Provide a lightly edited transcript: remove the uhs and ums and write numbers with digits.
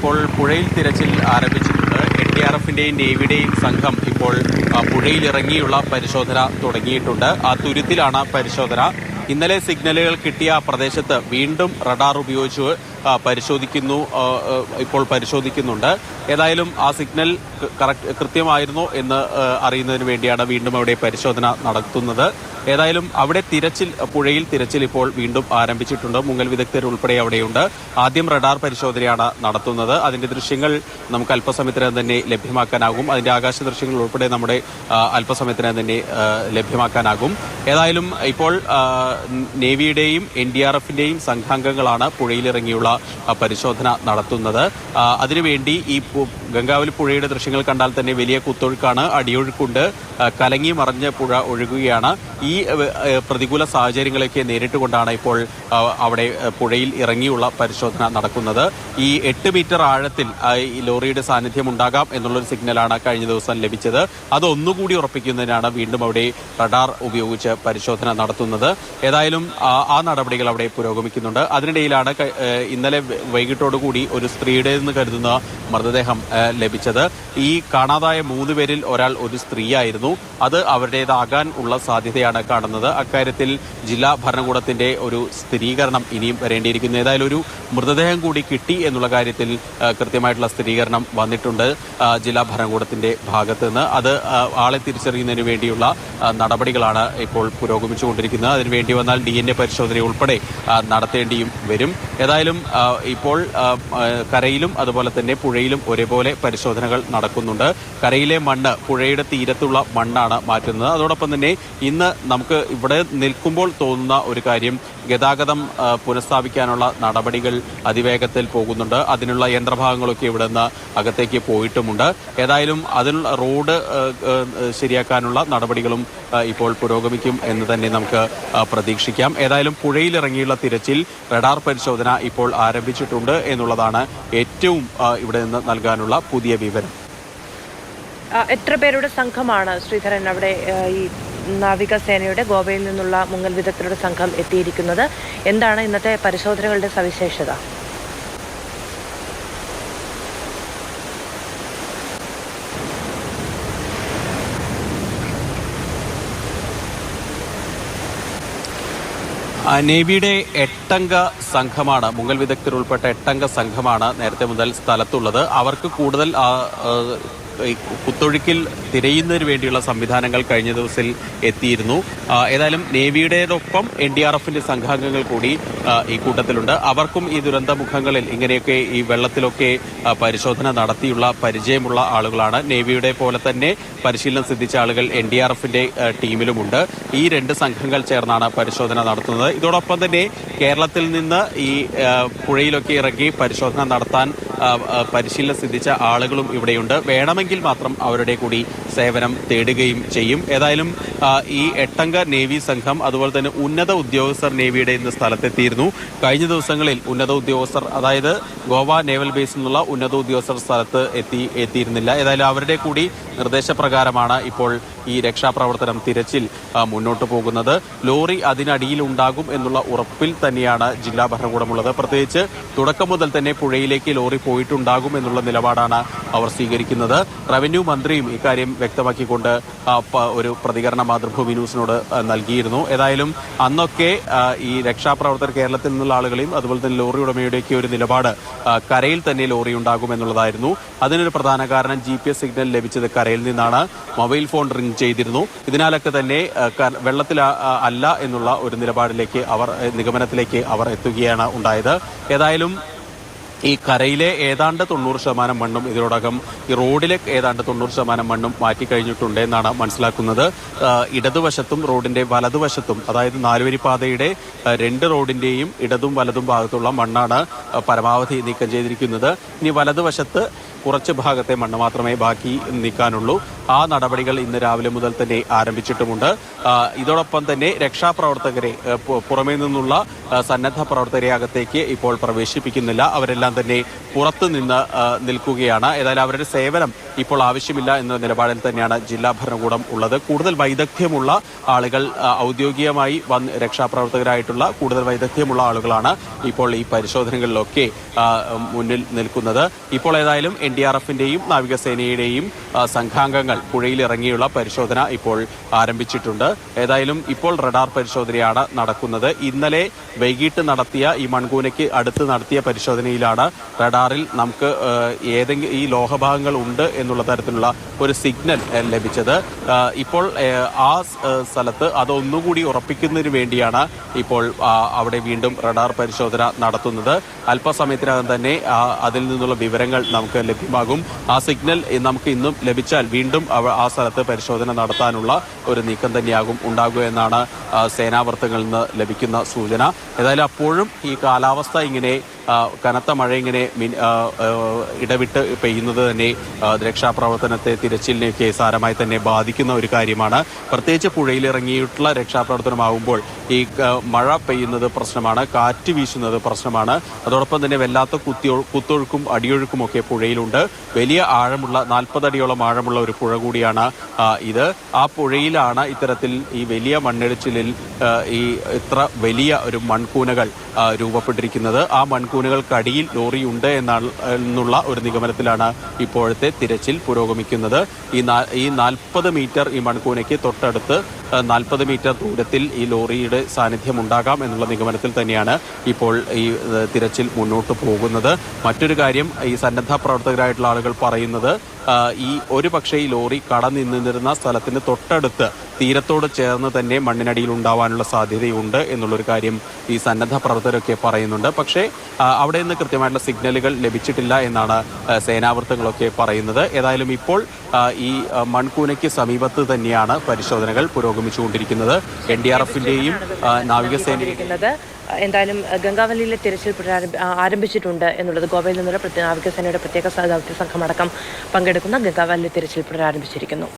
ഇപ്പോൾ പുഴയിൽ തിരച്ചിൽ ആരംഭിച്ചിട്ടുണ്ട്. NDRFിന്റെയും നേവിയുടെയും സംഘം ഇപ്പോൾ പുഴയിലിറങ്ങിയുള്ള പരിശോധന തുടങ്ങിയിട്ടുണ്ട്. ആ തുരുത്തിലാണ് പരിശോധന. ഇന്നലെ സിഗ്നലുകൾ കിട്ടിയ പ്രദേശത്ത് വീണ്ടും റഡാർ ഉപയോഗിച്ച് ഇപ്പോൾ പരിശോധിക്കുന്നുണ്ട്. ഏതായാലും ആ സിഗ്നൽ കൃത്യമായിരുന്നോ എന്ന് അറിയുന്നതിന് വേണ്ടിയാണ് വീണ്ടും അവിടെ പരിശോധന നടത്തുന്നത്. ഏതായാലും അവിടെ പുഴയിൽ തിരച്ചിൽ ഇപ്പോൾ വീണ്ടും ആരംഭിച്ചിട്ടുണ്ട്. മുങ്ങൽ വിദഗ്ധർ ഉൾപ്പെടെ അവിടെയുണ്ട്. ആദ്യം റഡാർ പരിശോധനയാണ് നടത്തുന്നത്. അതിന്റെ ദൃശ്യങ്ങൾ നമുക്ക് അല്പസമയത്തിനകം തന്നെ ലഭ്യമാക്കാനാകും. അതിന്റെ ആകാശ ദൃശ്യങ്ങൾ ഉൾപ്പെടെ നമ്മുടെ അല്പസമയത്തിനകം തന്നെ ലഭ്യമാക്കാനാകും. ഏതായാലും ഇപ്പോൾ നേവിയുടെയും NDRFിന്റെയും സംഘാംഗങ്ങളാണ് പുഴയിലിറങ്ങിയുള്ള പരിശോധന നടത്തുന്നത്. അതിനുവേണ്ടി ഈ ഗംഗാവലി പുഴയുടെ ദൃശ്യങ്ങൾ കണ്ടാൽ തന്നെ വലിയ കുത്തൊഴുക്കാണ്, അടിയൊഴുക്കുണ്ട്, കലങ്ങി മറിഞ്ഞ പുഴ ഒഴുകുകയാണ്. ഈ പ്രതികൂല സാഹചര്യങ്ങളൊക്കെ നേരിട്ടുകൊണ്ടാണ് ഇപ്പോൾ അവിടെ പുഴയിൽ ഇറങ്ങിയുള്ള പരിശോധന നടക്കുന്നത്. ഈ 8 മീറ്റർ ആഴത്തിൽ ഈ ലോറിയുടെ സാന്നിധ്യം ഉണ്ടാകാം എന്നുള്ളൊരു സിഗ്നലാണ് കഴിഞ്ഞ ദിവസം ലഭിച്ചത്. അത് ഒന്നുകൂടി ഉറപ്പിക്കുന്നതിനാണ് വീണ്ടും അവിടെ റഡാർ ഉപയോഗിച്ച് പരിശോധന നടത്തുന്നത്. ഏതായാലും ആ നടപടികൾ അവിടെ പുരോഗമിക്കുന്നുണ്ട്. അതിനിടയിലാണ് ഇന്നലെ വൈകിട്ടോടുകൂടി ഒരു സ്ത്രീയുടേതെന്ന് കരുതുന്ന മൃതദേഹം ലഭിച്ചത്. ഈ കാണാതായ 3 പേരിൽ ഒരാൾ ഒരു സ്ത്രീയായിരുന്നു. അത് അവരുടേതാകാൻ ഉള്ള സാധ്യതയാണ് കാണുന്നത്. അക്കാര്യത്തിൽ ജില്ലാ ഭരണകൂടത്തിന്റെ ഒരു സ്ഥിരീകരണം ഇനിയും വരേണ്ടിയിരിക്കുന്നു. ഏതായാലും ഒരു മൃതദേഹം കൂടി കിട്ടി എന്നുള്ള കാര്യത്തിൽ കൃത്യമായിട്ടുള്ള സ്ഥിരീകരണം വന്നിട്ടുണ്ട് ജില്ലാ ഭരണകൂടത്തിന്റെ ഭാഗത്ത് നിന്ന്. അത് ആളെ തിരിച്ചറിയുന്നതിന് വേണ്ടിയുള്ള നടപടികളാണ് ഇപ്പോൾ പുരോഗമിച്ചുകൊണ്ടിരിക്കുന്നത്. അതിനുവേണ്ടി വന്നാൽ DNA പരിശോധന ഉൾപ്പെടെ നടത്തേണ്ടിയും വരും. ഏതായാലും ഇപ്പോൾ കരയിലും അതുപോലെ തന്നെ പുഴയിലും ഒരേപോലെ പരിശോധനകൾ നടക്കുന്നുണ്ട്. കരയിലെ മണ്ണ് പുഴയുടെ തീരത്തുള്ള മണ്ണാണ് മാറ്റുന്നത്. അതോടൊപ്പം തന്നെ ഇന്ന് നമുക്ക് ഇവിടെ നിൽക്കുമ്പോൾ തോന്നുന്ന ഒരു കാര്യം, ഗതാഗതം പുനഃസ്ഥാപിക്കാനുള്ള നടപടികൾ അതിവേഗത്തിൽ പോകുന്നുണ്ട്. അതിനുള്ള യന്ത്രഭാഗങ്ങളൊക്കെ ഇവിടെ നിന്ന് അകത്തേക്ക് പോയിട്ടുമുണ്ട്. ഏതായാലും അതിനുള്ള റോഡ് ശരിയാക്കാനുള്ള നടപടികളും ഇപ്പോൾ പുരോഗമിക്കും എന്ന് തന്നെ നമുക്ക് പ്രതീക്ഷിക്കാം. ഏതായാലും പുഴയിലിറങ്ങിയുള്ള തിരച്ചിൽ, റഡാർ പരിശോധന ഇപ്പോൾ ആരംഭിച്ചിട്ടുണ്ട് എന്നുള്ളതാണ് ഏറ്റവും ഇവിടെ നിന്ന് നൽകാനുള്ള പുതിയ വിവരം. എത്ര പേരുടെ സംഘമാണ് ശ്രീധരൻ അവിടെ ഈ നാവികസേനയുടെ ഗോവയിൽ നിന്നുള്ള മുങ്ങൽ വിദഗ്ധരുടെ സംഘം എത്തിയിരിക്കുന്നത്? എന്താണ് ഇന്നത്തെ പരിശോധനകളുടെ സവിശേഷത? നേവിയുടെ 8 സംഘമാണ്, മുങ്ങൽ വിദഗ്ധർ ഉൾപ്പെട്ട 8 സംഘമാണ് നേരത്തെ മുതൽ സ്ഥലത്തുള്ളത്. അവർക്ക് കൂടുതൽ കുത്തൊഴുക്കിൽ തിരയുന്നതിന് വേണ്ടിയുള്ള സംവിധാനങ്ങൾ കഴിഞ്ഞ ദിവസം എത്തിയിരുന്നു. ഏതായാലും നേവിയുടേതൊപ്പം NDRFിന്റെ സംഘാംഗങ്ങൾ കൂടി ഈ കൂട്ടത്തിലുണ്ട്. അവർക്കും ഈ ദുരന്ത മുഖങ്ങളിൽ ഇങ്ങനെയൊക്കെ ഈ വെള്ളത്തിലൊക്കെ പരിശോധന നടത്തിയുള്ള പരിചയമുള്ള ആളുകളാണ്. നേവിയുടെ പോലെ തന്നെ പരിശീലനം സിദ്ധിച്ച ആളുകൾ NDRFിന്റെ ടീമിലുമുണ്ട്. ഈ 2 സംഘങ്ങൾ ചേർന്നാണ് പരിശോധന നടത്തുന്നത്. ഇതോടൊപ്പം തന്നെ കേരളത്തിൽ നിന്ന് ഈ പുഴയിലൊക്കെ ഇറങ്ങി പരിശോധന നടത്താൻ പരിശീലനം സിദ്ധിച്ച ആളുകളും ഇവിടെയുണ്ട്. വേണമെങ്കിൽ മാത്രം അവരുടെ കൂടി സേവനം തേടുകയും ചെയ്യും. ഏതായാലും ഈ 8 നേവി സംഘം അതുപോലെ തന്നെ ഉന്നത ഉദ്യോഗസ്ഥർ നേവിയുടെ ഇന്ന് സ്ഥലത്തെത്തിയിരുന്നു. കഴിഞ്ഞ ദിവസങ്ങളിൽ ഉന്നത ഉദ്യോഗസ്ഥർ, അതായത് ഗോവ നേവൽ ബേസിൽ നിന്നുള്ള ഉന്നത ഉദ്യോഗസ്ഥർ സ്ഥലത്ത് എത്തിയിരുന്നില്ല. ഏതായാലും അവരുടെ കൂടി നിർദ്ദേശപ്രകാരമാണ് ഇപ്പോൾ ഈ രക്ഷാപ്രവർത്തനം, തിരച്ചിൽ മുന്നോട്ട് പോകുന്നത്. ലോറി അതിനടിയിൽ ഉണ്ടാകും എന്നുള്ള ഉറപ്പിൽ തന്നെയാണ് ജില്ലാ ഭരണകൂടമുള്ളത്. പ്രത്യേകിച്ച് തുടക്കം മുതൽ തന്നെ പുഴയിലേക്ക് ലോറി പോയിട്ടുണ്ടാകും എന്നുള്ള നിലപാടാണ് അവർ സ്വീകരിക്കുന്നത്. റവന്യൂ മന്ത്രിയും ഇക്കാര്യം വ്യക്തമാക്കിക്കൊണ്ട് ഒരു പ്രതികരണം മാതൃഭൂമി ന്യൂസിനോട് നൽകിയിരുന്നു. ഏതായാലും അന്നൊക്കെ ഈ രക്ഷാപ്രവർത്തകർ കേരളത്തിൽ നിന്നുള്ള ആളുകളെയും അതുപോലെ തന്നെ ലോറി ഉടമയുടെയൊക്കെ ഒരു നിലപാട് കരയിൽ തന്നെ ലോറി ഉണ്ടാകും എന്നുള്ളതായിരുന്നു. അതിനൊരു പ്രധാന കാരണം GPS സിഗ്നൽ ലഭിച്ചത് കരയിൽ നിന്നാണ്. മൊബൈൽ ഫോൺ റിംഗ് ചെയ്തിരുന്നു. ഇതിനാലൊക്കെ തന്നെ വെള്ളത്തിൽ അല്ല എന്നുള്ള ഒരു നിഗമനത്തിലേക്ക് അവർ എത്തുകയാണ് ഉണ്ടായത്. ഏതായാലും ഈ കരയിലെ ഏതാണ്ട് 90% മണ്ണും ഇതിനോടകം ഈ റോഡിലെ ഏതാണ്ട് 90% മണ്ണും മാറ്റിക്കഴിഞ്ഞിട്ടുണ്ട് എന്നാണ് മനസ്സിലാക്കുന്നത്. ഇടതുവശത്തും റോഡിന്റെ വലതുവശത്തും, അതായത് 4-വരിപ്പാതയുടെ 2 റോഡിന്റെയും ഇടതും വലതും ഭാഗത്തുള്ള മണ്ണാണ് പരമാവധി നീക്കം ചെയ്തിരിക്കുന്നത്. ഇനി വലതുവശത്ത് കുറച്ച് ഭാഗത്തെ മണ്ണ് മാത്രമേ ബാക്കി നീക്കാനുള്ളൂ. ആ നടപടികൾ ഇന്ന് രാവിലെ മുതൽ തന്നെ ആരംഭിച്ചിട്ടുമുണ്ട്. ഇതോടൊപ്പം തന്നെ രക്ഷാപ്രവർത്തകരെ, പുറമേ നിന്നുള്ള സന്നദ്ധ പ്രവർത്തകരെ അകത്തേക്ക് ഇപ്പോൾ പ്രവേശിപ്പിക്കുന്നില്ല. അവരെല്ലാം എല്ലാം തന്നെ പുറത്തു നിന്ന് നിൽക്കുകയാണ്. ഏതായാലും അവരുടെ സേവനം ഇപ്പോൾ ആവശ്യമില്ല എന്ന നിലപാടിൽ തന്നെയാണ് ജില്ലാ ഭരണകൂടം ഉള്ളത്. കൂടുതൽ വൈദഗ്ധ്യമുള്ള ആളുകൾ, ഔദ്യോഗികമായി രക്ഷാപ്രവർത്തകരായിട്ടുള്ള കൂടുതൽ വൈദഗ്ധ്യമുള്ള ആളുകളാണ് ഇപ്പോൾ ഈ പരിശോധനകളിലൊക്കെ മുന്നിൽ നിൽക്കുന്നത്. ഇപ്പോൾ ഏതായാലും NDRFന്റെയും നാവികസേനയുടെയും സംഘാംഗങ്ങൾ പുഴയിലിറങ്ങിയുള്ള പരിശോധന ഇപ്പോൾ ആരംഭിച്ചിട്ടുണ്ട്. ഏതായാലും ഇപ്പോൾ റഡാർ പരിശോധനയാണ് നടക്കുന്നത്. ഇന്നലെ വൈകിട്ട് നടത്തിയ ഈ മൺകൂനയ്ക്ക് അടുത്ത് നടത്തിയ പരിശോധനയിലാണ് റഡാറിൽ നമുക്ക് ഏതെങ്കിലും ഈ ലോഹഭാഗങ്ങൾ ഉണ്ട് എന്നുള്ള തരത്തിലുള്ള ഒരു സിഗ്നൽ ലഭിച്ചത്. ഇപ്പോൾ ആ സ്ഥലത്ത് അതൊന്നുകൂടി ഉറപ്പിക്കുന്നതിന് വേണ്ടിയാണ് ഇപ്പോൾ അവിടെ വീണ്ടും റഡാർ പരിശോധന നടത്തുന്നത്. അല്പസമയത്തിനകം തന്നെ അതിൽ നിന്നുള്ള വിവരങ്ങൾ നമുക്ക് ലഭ്യമാകും. ആ സിഗ്നൽ നമുക്ക് ഇന്നും ലഭിച്ചാൽ വീണ്ടും ആ സ്ഥലത്ത് പരിശോധന നടത്താനുള്ള ഒരു നീക്കം തന്നെയാകും ഉണ്ടാകുക എന്നാണ് സേനാവൃത്തങ്ങളിൽ നിന്ന് ലഭിക്കുന്ന സൂചന. ഏതായാലും അപ്പോഴും ഈ കാലാവസ്ഥ ഇങ്ങനെ കനത്ത മഴ ഇങ്ങനെ ഇടവിട്ട് പെയ്യുന്നത് തന്നെ രക്ഷാപ്രവർത്തനത്തെ, തിരച്ചിലിനെയൊക്കെ സാരമായി തന്നെ ബാധിക്കുന്ന ഒരു കാര്യമാണ്. പ്രത്യേകിച്ച് പുഴയിലിറങ്ങിയിട്ടുള്ള രക്ഷാപ്രവർത്തനമാകുമ്പോൾ ഈ മഴ പെയ്യുന്നത് പ്രശ്നമാണ്, കാറ്റ് വീശുന്നത് പ്രശ്നമാണ്. അതോടൊപ്പം തന്നെ വല്ലാത്ത കുത്തൊഴുക്കും അടിയൊഴുക്കും ഒക്കെ പുഴയിലുണ്ട്. വലിയ ആഴമുള്ള 40 അടിയോളം ആഴമുള്ള ഒരു പുഴ കൂടിയാണ് ഇത്. ആ പുഴയിലാണ് ഇത്തരത്തിൽ ഈ വലിയ മണ്ണിടിച്ചിലിൽ ഈ ഇത്ര വലിയ ഒരു മൺകൂനകൾ രൂപപ്പെട്ടിരിക്കുന്നത്. ആ മൺകൂനകൾക്കടിയിൽ ലോറിയുണ്ട് എന്നുള്ള ഒരു നിഗമനത്തിലാണ് ഇപ്പോഴത്തെ തിരച്ചിൽ പുരോഗമിക്കുന്നത്. ഈ 40 മീറ്റർ ഈ മൺകൂനയ്ക്ക് തൊട്ടടുത്ത് 40 മീറ്റർ ദൂരത്തിൽ ഈ ലോറിയുടെ സാന്നിധ്യം ഉണ്ടാകാം എന്നുള്ള നിഗമനത്തിൽ തന്നെയാണ് ഇപ്പോൾ ഈ തിരച്ചിൽ മുന്നോട്ട് പോകുന്നത്. മറ്റൊരു കാര്യം, ഈ സന്നദ്ധ പ്രവർത്തകരായിട്ടുള്ള ആളുകൾ പറയുന്നത് ഈ ഒരു പക്ഷേ ഈ ലോറി കടന്നിരുന്ന സ്ഥലത്തിന് തൊട്ടടുത്ത് തീരത്തോട് ചേർന്ന് തന്നെ മണ്ണിനടിയിൽ ഉണ്ടാവാനുള്ള സാധ്യതയുണ്ട് എന്നുള്ളൊരു കാര്യം ഈ സന്നദ്ധ പ്രവർത്തകരൊക്കെ പറയുന്നുണ്ട്. പക്ഷേ അവിടെ നിന്ന് കൃത്യമായിട്ടുള്ള സിഗ്നലുകൾ ലഭിച്ചിട്ടില്ല എന്നാണ് സേനാവൃത്തങ്ങളൊക്കെ പറയുന്നത്. ഏതായാലും ഇപ്പോൾ ഈ മൺകൂനയ്ക്ക് സമീപത്ത് തന്നെയാണ് പരിശോധനകൾ പുരോഗമിച്ചുകൊണ്ടിരിക്കുന്നത്. NDRFന്റെയും നാവികസേനയും എന്തായാലും ഗംഗാവലിയിലെ തിരച്ചിൽ ആരംഭിച്ചിട്ടുണ്ട് എന്നുള്ളത് ഗോവയിൽ നിന്നുള്ള നാവികസേനയുടെ പ്രത്യേക ദൗത്യ സംഘമടക്കം പങ്കെടുക്കുന്ന ഗംഗാവലിയിലെ തിരച്ചിൽ പുനരാരംഭിച്ചിരിക്കുന്നു.